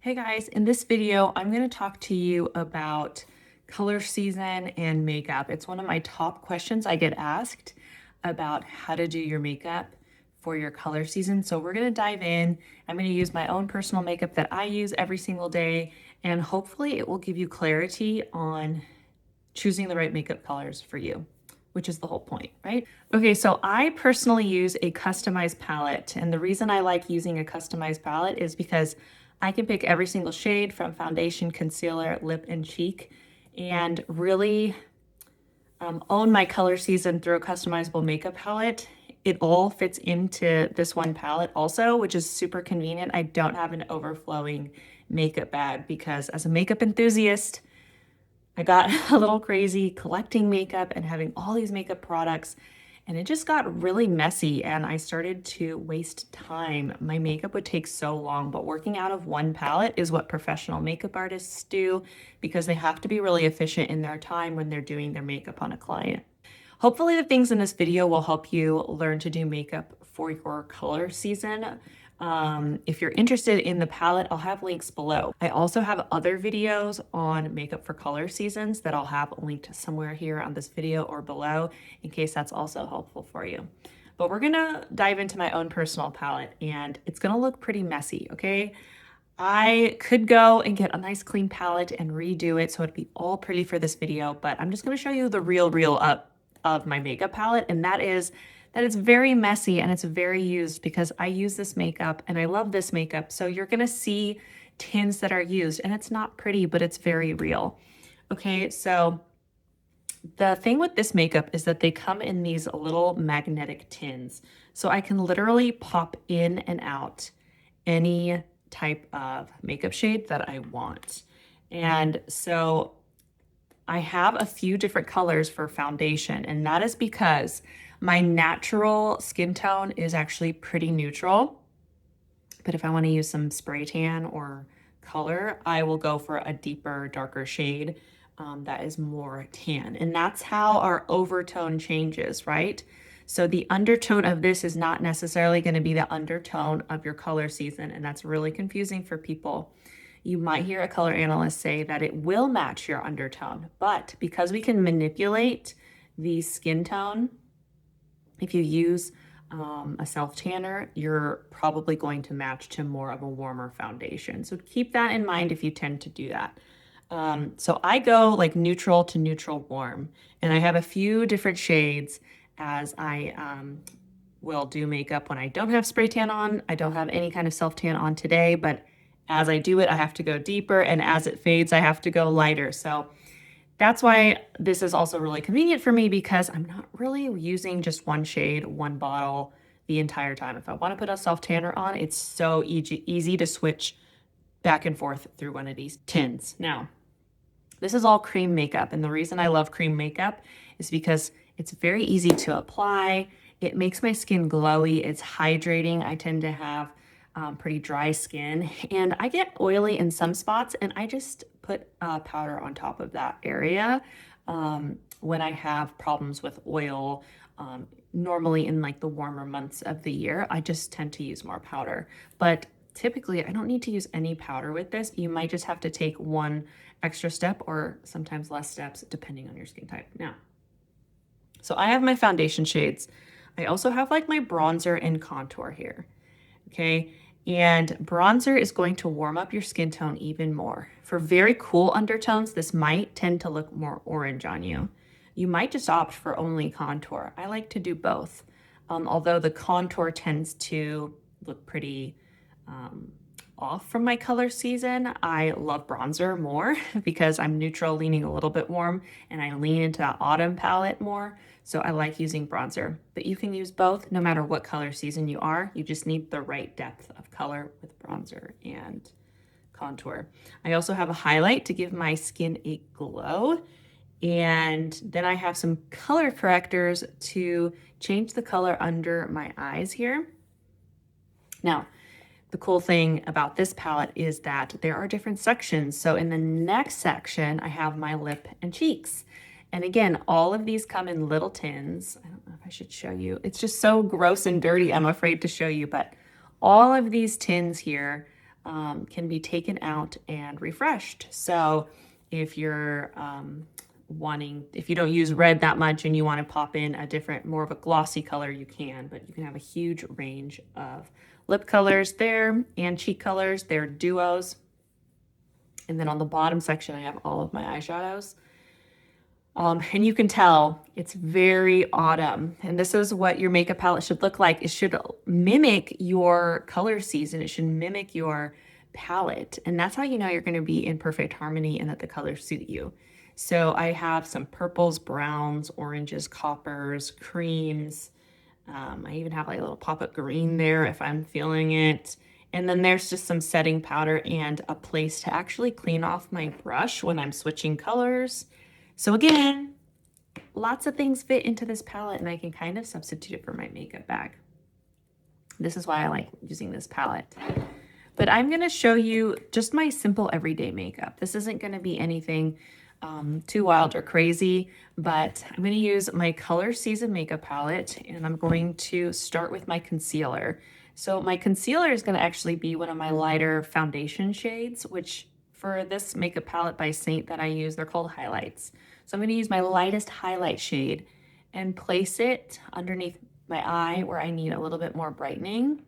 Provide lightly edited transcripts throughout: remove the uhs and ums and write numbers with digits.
Hey guys, in this video, I'm going to talk to you about color season and makeup. It's one of my top questions I get asked about how to do your makeup for your color season. So we're going to dive in. I'm going to use my own personal makeup that I use every single day, and hopefully it will give you clarity on choosing the right makeup colors for you, which is the whole point, right? Okay, so I personally use a customized palette, and the reason I like using a customized palette is because I can pick every single shade from foundation, concealer, lip, and cheek, and really own my color season through a customizable makeup palette. It all fits into this one palette also, which is super convenient. I don't have an overflowing makeup bag because as a makeup enthusiast, I got a little crazy collecting makeup and having all these makeup products, and it just got really messy and I started to waste time. My makeup would take so long, but working out of one palette is what professional makeup artists do because they have to be really efficient in their time when they're doing their makeup on a client. Hopefully the things in this video will help you learn to do makeup for your color season. If you're interested in the palette, I'll have links below. I also have other videos on makeup for color seasons that I'll have linked somewhere here on this video or below in case that's also helpful for you. But we're gonna dive into my own personal palette and it's gonna look pretty messy, okay? I could go and get a nice clean palette and redo it so it'd be all pretty for this video, but I'm just gonna show you the real up of my makeup palette, and that is that it's very messy and it's very used because I use this makeup and I love this makeup. So you're gonna see tins that are used and it's not pretty, but it's very real. Okay, so the thing with this makeup is that they come in these little magnetic tins. So I can literally pop in and out any type of makeup shade that I want. And so I have a few different colors for foundation, and that is because my natural skin tone is actually pretty neutral. But if I want to use some spray tan or color, I will go for a deeper, darker shade that is more tan. And that's how our overtone changes, right? So the undertone of this is not necessarily going to be the undertone of your color season, and that's really confusing for people. You might hear a color analyst say that it will match your undertone, but because we can manipulate the skin tone, if you use a self tanner, you're probably going to match to more of a warmer foundation. So keep that in mind if you tend to do that. So I go like neutral to neutral warm, and I have a few different shades as I will do makeup when I don't have spray tan on. I don't have any kind of self tan on today, but as I do it, I have to go deeper, and as it fades, I have to go lighter. So that's why this is also really convenient for me because I'm not really using just one shade, one bottle the entire time. If I want to put a self tanner on, it's so easy to switch back and forth through one of these tins. Now, this is all cream makeup, and the reason I love cream makeup is because it's very easy to apply. It makes my skin glowy. It's hydrating. I tend to have pretty dry skin, and I get oily in some spots, and I just put powder on top of that area when I have problems with oil. Normally in like the warmer months of the year, I just tend to use more powder, but typically I don't need to use any powder with this. You might just have to take one extra step or sometimes less steps depending on your skin type. Now, so I have my foundation shades. I also have like my bronzer and contour here. Okay, and bronzer is going to warm up your skin tone even more. For very cool undertones, this might tend to look more orange on you. You might just opt for only contour. I like to do both, although the contour tends to look pretty off from my color season. I love bronzer more because I'm neutral leaning a little bit warm, and I lean into that autumn palette more. So I like using bronzer, but you can use both no matter what color season you are. You just need the right depth of color with bronzer and contour. I also have a highlight to give my skin a glow. And then I have some color correctors to change the color under my eyes here. Now, the cool thing about this palette is that there are different sections. So in the next section, I have my lip and cheeks. And again, all of these come in little tins. I don't know if I should show you. It's just so gross and dirty, I'm afraid to show you, but all of these tins here can be taken out and refreshed. So if you're if you don't use red that much and you want to pop in a different, more of a glossy color, you can, but you can have a huge range of lip colors there and cheek colors. They're duos. And then on the bottom section, I have all of my eyeshadows. And you can tell it's very autumn. And this is what your makeup palette should look like. It should mimic your color season. It should mimic your palette. And that's how you know you're going to be in perfect harmony and that the colors suit you. So I have some purples, browns, oranges, coppers, creams. I even have like a little pop-up green there if I'm feeling it. And then there's just some setting powder and a place to actually clean off my brush when I'm switching colors. So again, lots of things fit into this palette and I can kind of substitute it for my makeup bag. This is why I like using this palette. But I'm going to show you just my simple everyday makeup. This isn't going to be anything too wild or crazy, but I'm going to use my Color Season makeup palette and I'm going to start with my concealer. So my concealer is going to actually be one of my lighter foundation shades, which for this makeup palette by Saint that I use, they're called highlights. So I'm going to use my lightest highlight shade and place it underneath my eye where I need a little bit more brightening.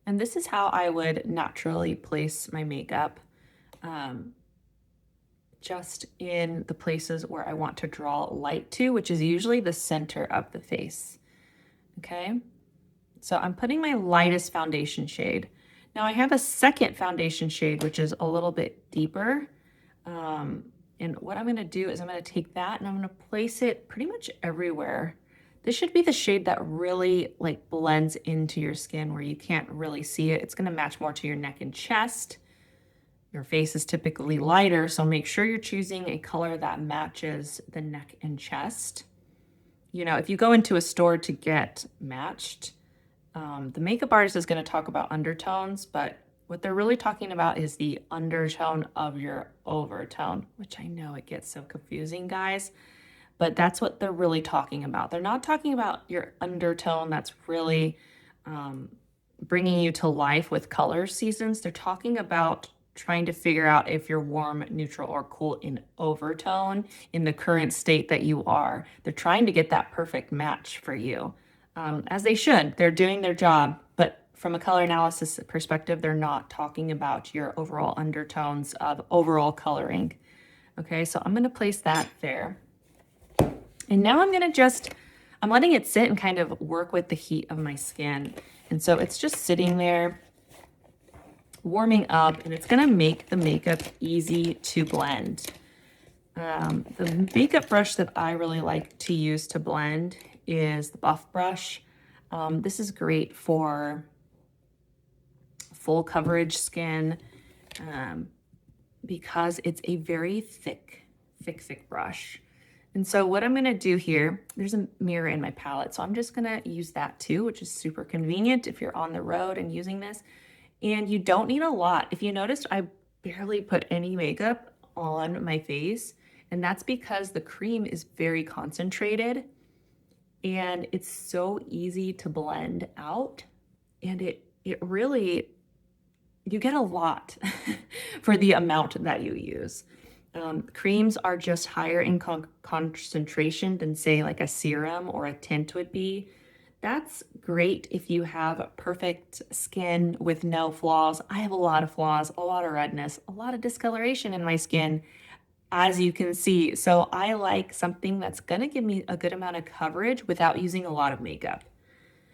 And this is how I would naturally place my makeup, just in the places where I want to draw light to, which is usually the center of the face. Okay, so I'm putting my lightest foundation shade. Now I have a second foundation shade, which is a little bit deeper. And what I'm gonna do is I'm gonna take that and I'm gonna place it pretty much everywhere. This should be the shade that really like blends into your skin where you can't really see it. It's gonna match more to your neck and chest. Your face is typically lighter, so make sure you're choosing a color that matches the neck and chest. You know, if you go into a store to get matched, the makeup artist is going to talk about undertones, but what they're really talking about is the undertone of your overtone, which I know it gets so confusing, guys, but that's what they're really talking about. They're not talking about your undertone that's really bringing you to life with color seasons. They're talking about trying to figure out if you're warm, neutral, or cool in overtone in the current state that you are. They're trying to get that perfect match for you, as they should. They're doing their job, but from a color analysis perspective, they're not talking about your overall undertones of overall coloring. Okay, so I'm gonna place that there. And now I'm letting it sit and kind of work with the heat of my skin. And so it's just sitting there, warming up, and it's gonna make the makeup easy to blend. The makeup brush that I really like to use to blend is the Buff brush. This is great for full coverage skin because it's a very thick brush. And so what I'm gonna do here, there's a mirror in my palette, so I'm just gonna use that too, which is super convenient if you're on the road and using this. And you don't need a lot. If you noticed, I barely put any makeup on my face, and that's because the cream is very concentrated and it's so easy to blend out. And it really, you get a lot for the amount that you use. Creams are just higher in concentration than say like a serum or a tint would be. That's great if you have perfect skin with no flaws. I have a lot of flaws, a lot of redness, a lot of discoloration in my skin, as you can see. So I like something that's gonna give me a good amount of coverage without using a lot of makeup.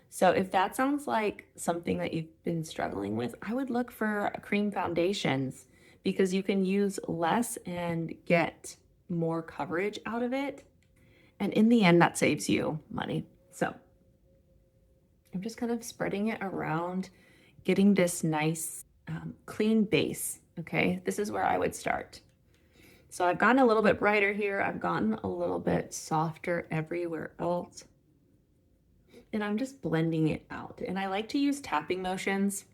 So if that sounds like something that you've been struggling with, I would look for cream foundations because you can use less and get more coverage out of it. And in the end, that saves you money. So I'm just kind of spreading it around, getting this nice clean base, okay? This is where I would start. So I've gotten a little bit brighter here. I've gotten a little bit softer everywhere else. And I'm just blending it out. And I like to use tapping motions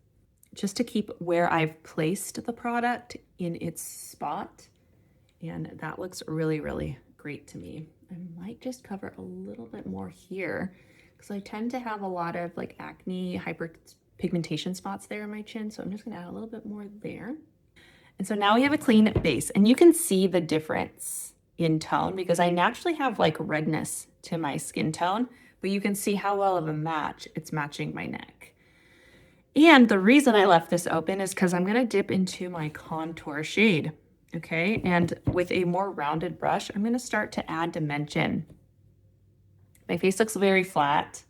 just to keep where I've placed the product in its spot. And that looks really, really great to me. I might just cover a little bit more here because I tend to have a lot of like acne, pigmentation spots there in my chin. So I'm just gonna add a little bit more there. And so now we have a clean base, and you can see the difference in tone because I naturally have like redness to my skin tone, but you can see how well of a match it's matching my neck. And the reason I left this open is because I'm gonna dip into my contour shade, okay? And with a more rounded brush, I'm gonna start to add dimension. My face looks very flat.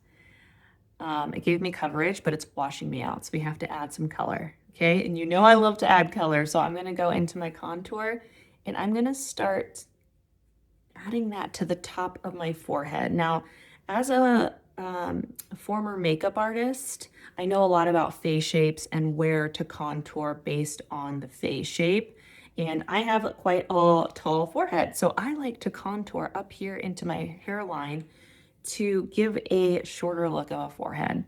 It gave me coverage, but it's washing me out, so we have to add some color, okay? And you know I love to add color, so I'm gonna go into my contour, and I'm gonna start adding that to the top of my forehead. Now, as a former makeup artist, I know a lot about face shapes and where to contour based on the face shape. And I have quite a tall forehead, so I like to contour up here into my hairline to give a shorter look of a forehead.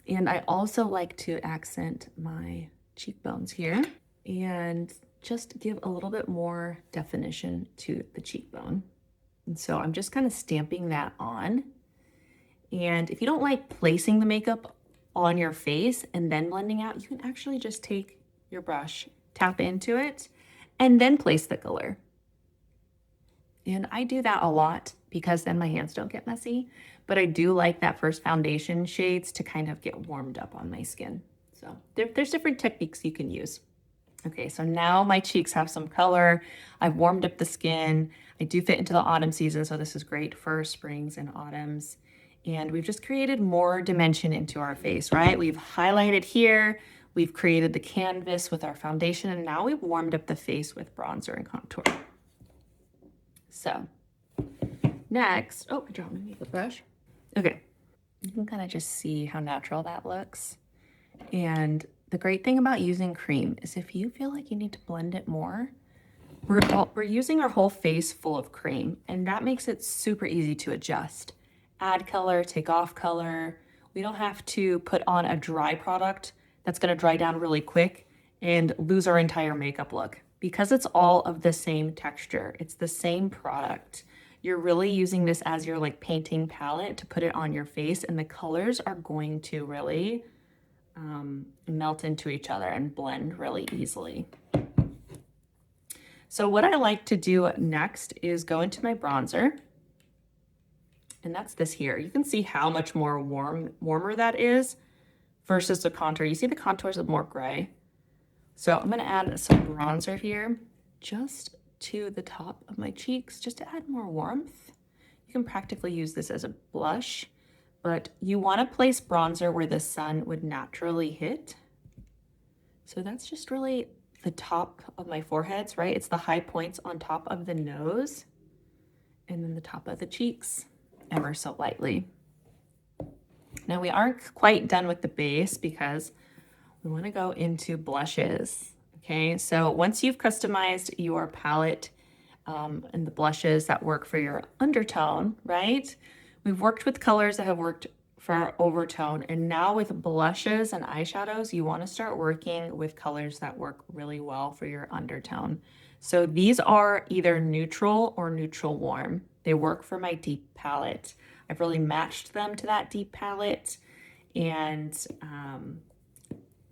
And I also like to accent my cheekbones here and just give a little bit more definition to the cheekbone. And so I'm just kind of stamping that on. And if you don't like placing the makeup on your face and then blending out, you can actually just take your brush, tap into it, and then place the color. And I do that a lot because then my hands don't get messy, but I do like that first foundation shades to kind of get warmed up on my skin. So there's different techniques you can use. Okay, so now my cheeks have some color. I've warmed up the skin. I do fit into the autumn season, so this is great for springs and autumns. And we've just created more dimension into our face, right? We've highlighted here, we've created the canvas with our foundation, and now we've warmed up the face with bronzer and contour. So next, oh, I dropped my makeup brush. Okay, you can kind of just see how natural that looks. And the great thing about using cream is if you feel like you need to blend it more, we're using our whole face full of cream, and that makes it super easy to adjust. Add color, take off color. We don't have to put on a dry product that's gonna dry down really quick and lose our entire makeup look. Because it's all of the same texture, it's the same product. You're really using this as your like painting palette to put it on your face, and the colors are going to really melt into each other and blend really easily. So what I like to do next is go into my bronzer, and that's this here. You can see how much more warmer that is versus the contour. You see the contour is more gray. So I'm gonna add some bronzer here just to the top of my cheeks, just to add more warmth. You can practically use this as a blush, but you wanna place bronzer where the sun would naturally hit. So that's just really the top of my foreheads, right? It's the high points on top of the nose and then the top of the cheeks, ever so lightly. Now we aren't quite done with the base because we want to go into blushes. Okay, so once you've customized your palette and the blushes that work for your undertone, right? We've worked with colors that have worked for our overtone, and now with blushes and eyeshadows, you want to start working with colors that work really well for your undertone. So these are either neutral or neutral warm. They work for my deep palette. I've really matched them to that deep palette, and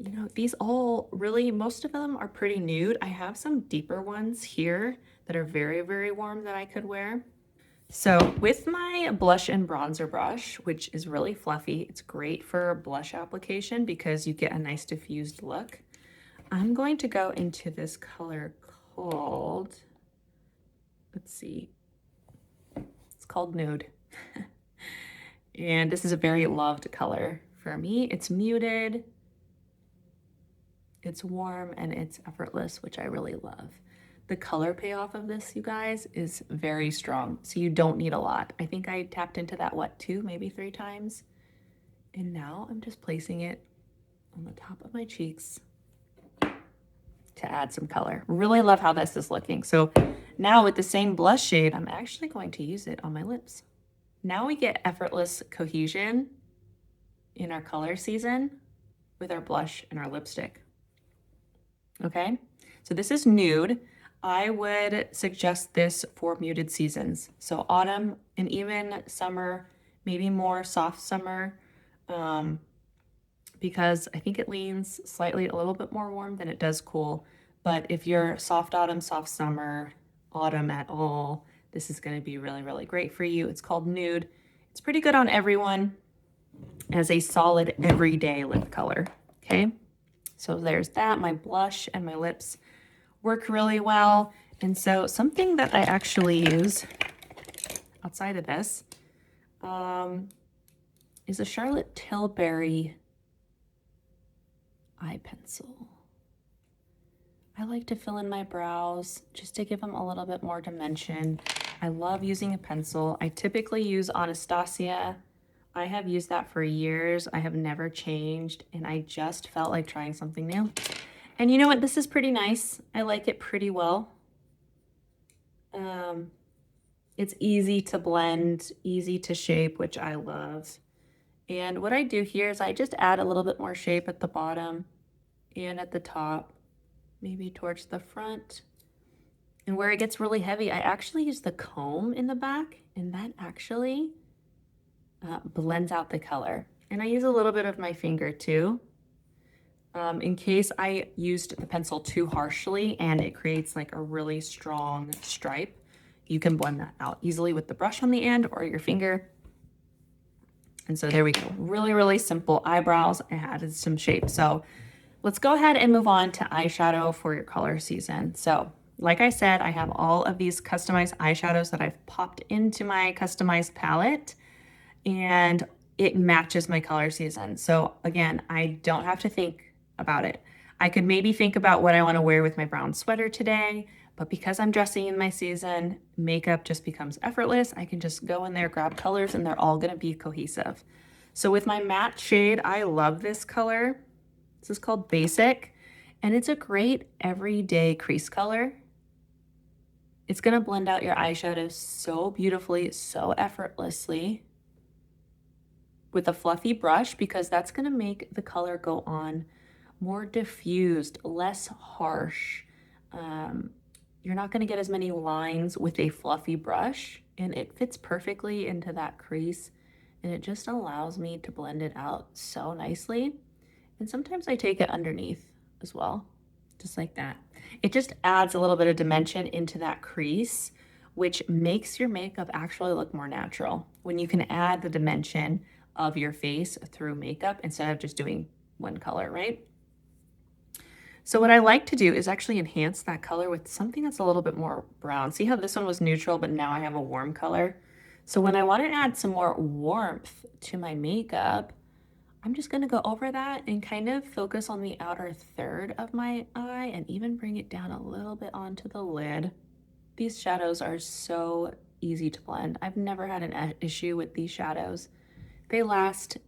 you know, these all really, most of them are pretty nude. I have some deeper ones here that are very, very warm that I could wear. So with my blush and bronzer brush, which is really fluffy, it's great for blush application because you get a nice diffused look. I'm going to go into this color called, let's see, it's called Nude. And this is a very loved color for me. It's muted, it's warm, and it's effortless, which I really love. The color payoff of this, you guys, is very strong, so you don't need a lot. I think I tapped into that, what, 2, maybe 3 times? And now I'm just placing it on the top of my cheeks to add some color. Really love how this is looking. So now with the same blush shade, I'm actually going to use it on my lips. Now we get effortless cohesion in our color season with our blush and our lipstick. Okay, so this is nude. I would suggest this for muted seasons. So autumn and even summer, maybe more soft summer. because I think it leans slightly a little bit more warm than it does cool. But if you're soft autumn, soft summer, autumn at all, this is going to be really, really great for you. It's called Nude. It's pretty good on everyone as a solid everyday lip color. Okay, so there's that. My blush and my lips work really well. And so something that I actually use outside of this is a Charlotte Tilbury eye pencil. I like to fill in my brows just to give them a little bit more dimension. I love using a pencil. I typically use Anastasia. I have used that for years. I have never changed, and I just felt like trying something new. And you know what? This is pretty nice. I like it pretty well. It's easy to blend, easy to shape, which I love. And what I do here is I just add a little bit more shape at the bottom and at the top, maybe towards the front. And where it gets really heavy, I actually use the comb in the back, and that actually blends out the color. And I use a little bit of my finger too, in case I used the pencil too harshly and it creates like a really strong stripe. You can blend that out easily with the brush on the end or your finger. And so there we go. Really, really simple eyebrows. I added some shape. So let's go ahead and move on to eyeshadow for your color season. So like I said, I have all of these customized eyeshadows that I've popped into my customized palette, and it matches my color season. So again, I don't have to think about it. I could maybe think about what I want to wear with my brown sweater today, but because I'm dressing in my season, makeup just becomes effortless. I can just go in there, grab colors, and they're all going to be cohesive. So with my matte shade, I love this color. This is called Basic, and it's a great everyday crease color. It's going to blend out your eyeshadow so beautifully, so effortlessly with a fluffy brush, because that's going to make the color go on more diffused, less harsh. You're not going to get as many lines with a fluffy brush, and it fits perfectly into that crease, and it just allows me to blend it out so nicely. And sometimes I take it underneath as well, just like that. It just adds a little bit of dimension into that crease, which makes your makeup actually look more natural when you can add the dimension of your face through makeup instead of just doing one color, right? So what I like to do is actually enhance that color with something that's a little bit more brown. See how this one was neutral, but now I have a warm color? So when I want to add some more warmth to my makeup, I'm just going to go over that and kind of focus on the outer third of my eye and even bring it down a little bit onto the lid. These shadows are so easy to blend. I've never had an issue with these shadows. They last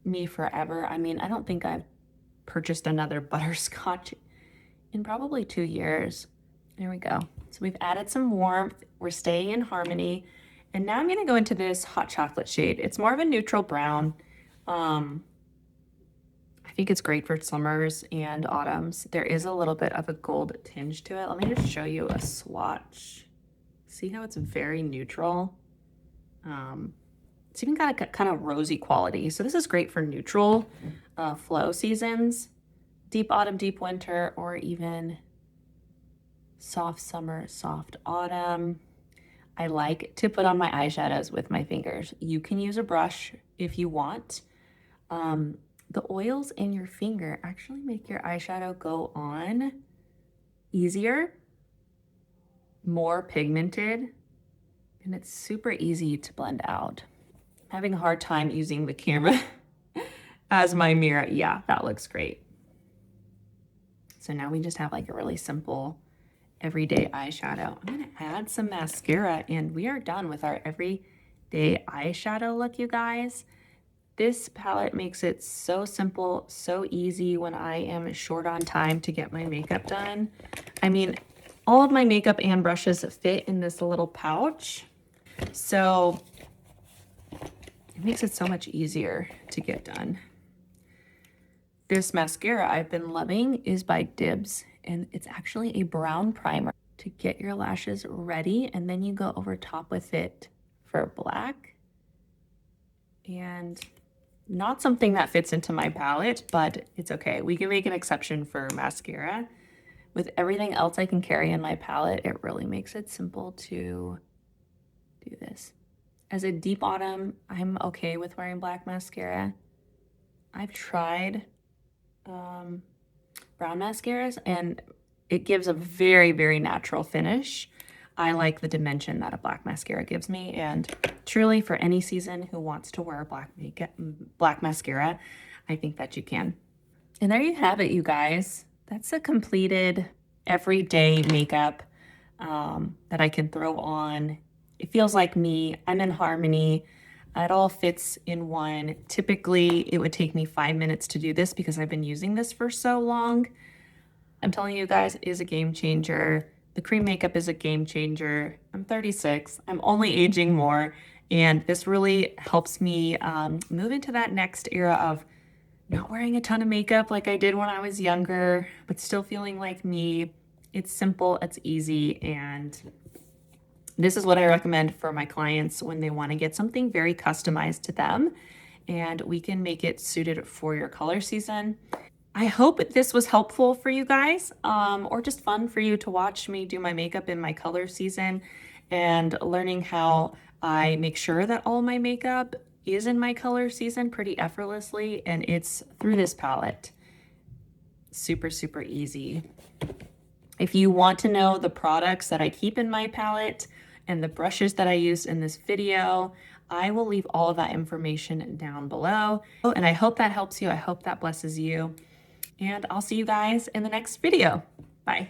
me forever. I mean, I don't think I've purchased another butterscotch in probably 2 years. There we go. So we've added some warmth. We're staying in harmony. And now I'm going to go into this hot chocolate shade. It's more of a neutral brown. I think it's great for summers and autumns. There is a little bit of a gold tinge to it. Let me just show you a swatch. See how it's very neutral? It's even got a kind of rosy quality. So this is great for neutral flow seasons, deep autumn, deep winter, or even soft summer, soft autumn. I like to put on my eyeshadows with my fingers. You can use a brush if you want. The oils in your finger actually make your eyeshadow go on easier, more pigmented, and it's super easy to blend out. I'm having a hard time using the camera as my mirror. Yeah, that looks great. So now we just have like a really simple everyday eyeshadow. I'm going to add some mascara, and we are done with our everyday eyeshadow look, you guys. This palette makes it so simple, so easy when I am short on time to get my makeup done. I mean, all of my makeup and brushes fit in this little pouch, so it makes it so much easier to get done. This mascara I've been loving is by Dibs, and it's actually a brown primer to get your lashes ready, and then you go over top with it for black. And Not something that fits into my palette, but it's okay. We can make an exception for mascara. With everything else I can carry in my palette, it really makes it simple to do this. As a deep autumn, I'm okay with wearing black mascara. I've tried brown mascaras and it gives a very, very natural finish. I like the dimension that a black mascara gives me, and truly for any season who wants to wear black mascara, I think that you can. And there you have it, you guys. That's a completed everyday makeup that I can throw on. It feels like me. I'm in harmony. It all fits in one. Typically, it would take me 5 minutes to do this because I've been using this for so long. I'm telling you guys, it is a game changer. The cream makeup is a game changer. I'm 36. I'm only aging more. And this really helps me move into that next era of not wearing a ton of makeup like I did when I was younger, but still feeling like me. It's simple, it's easy, and this is what I recommend for my clients when they want to get something very customized to them, and we can make it suited for your color season. I hope this was helpful for you guys, or just fun for you to watch me do my makeup in my color season and learning how I make sure that all my makeup is in my color season pretty effortlessly, and it's through this palette. Super, super easy. If you want to know the products that I keep in my palette and the brushes that I use in this video, I will leave all of that information down below. And I hope that helps you. I hope that blesses you. And I'll see you guys in the next video. Bye.